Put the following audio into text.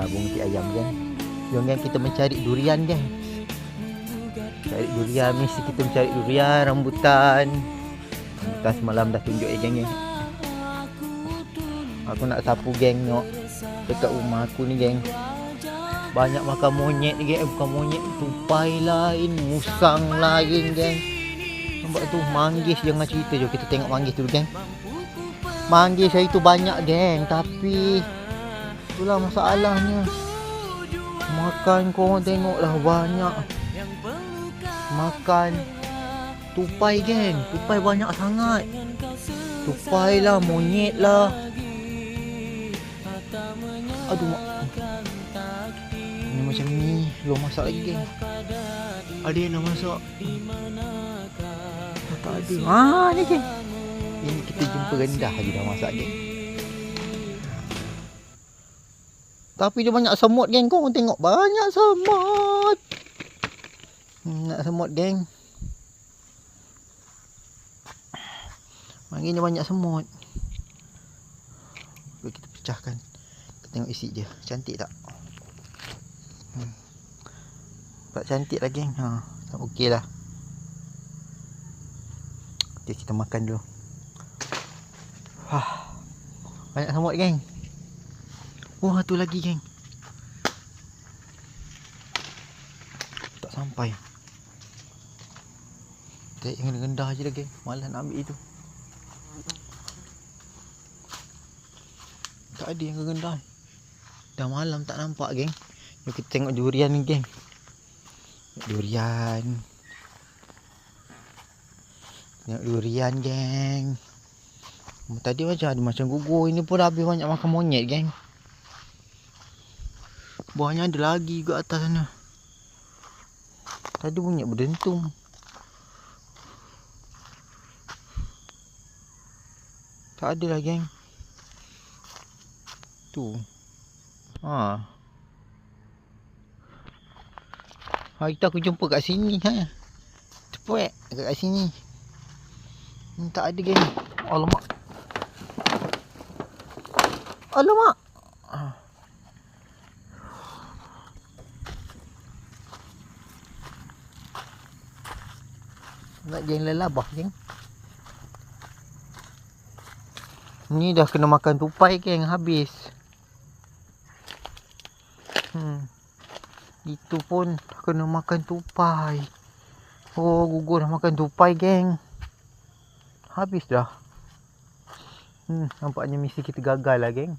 Bungkit ayam geng. Jom geng kita mencari durian geng. Cari durian, mesti kita mencari durian, rambutan. Rambutan semalam dah tunjuk geng geng. Aku nak sapu geng tengok dekat rumah aku ni geng. Banyak makan monyet ni geng. Bukan monyet, tupai lain, musang lain geng. Nampak tu manggis, jangan cerita. Jom kita tengok manggis dulu geng. Manggis hari tu banyak geng, tapi itulah masalahnya. Makan korang tengok lah banyak. Makan tupai geng. Tupai banyak sangat. Tupai lah, monyet lah. Aduh mak. Ni macam ni. Belum masak lagi geng. Ada yang nak masak? Tak ada. Ni geng. Ini kita jumpa rendah je dah masak geng. Tapi dia banyak semut geng. Korang tengok banyak semut. Nak semut geng. Hari ni banyak semut. Kita pecahkan. Kita tengok isi dia. Cantik tak? Tak cantik lah geng. Okey lah. Okay, kita makan dulu. Banyak semut geng. Wah, tu lagi geng. Tak sampai. Jangan rendah je lah geng. Malas nak ambil itu. Tak ada yang rendah. Dah malam tak nampak geng. Jom kita tengok durian ni geng. Durian. Tengok durian geng. Tadi macam ada macam gugur. Ini pun dah habis banyak makan monyet geng. Buahnya ada lagi juga atas sana. Tadi bunyi berdentum. Tak ada lah geng. Tu. Hari tu aku jumpa kat sini Cepet kat sini. Tak ada geng. Alamak. Alamak. Nak geng lelabah geng. Ni dah kena makan tupai geng, habis. Itu pun kena makan tupai. Oh, gugur dah makan tupai geng. Habis dah. Nampaknya misi kita gagal lah geng.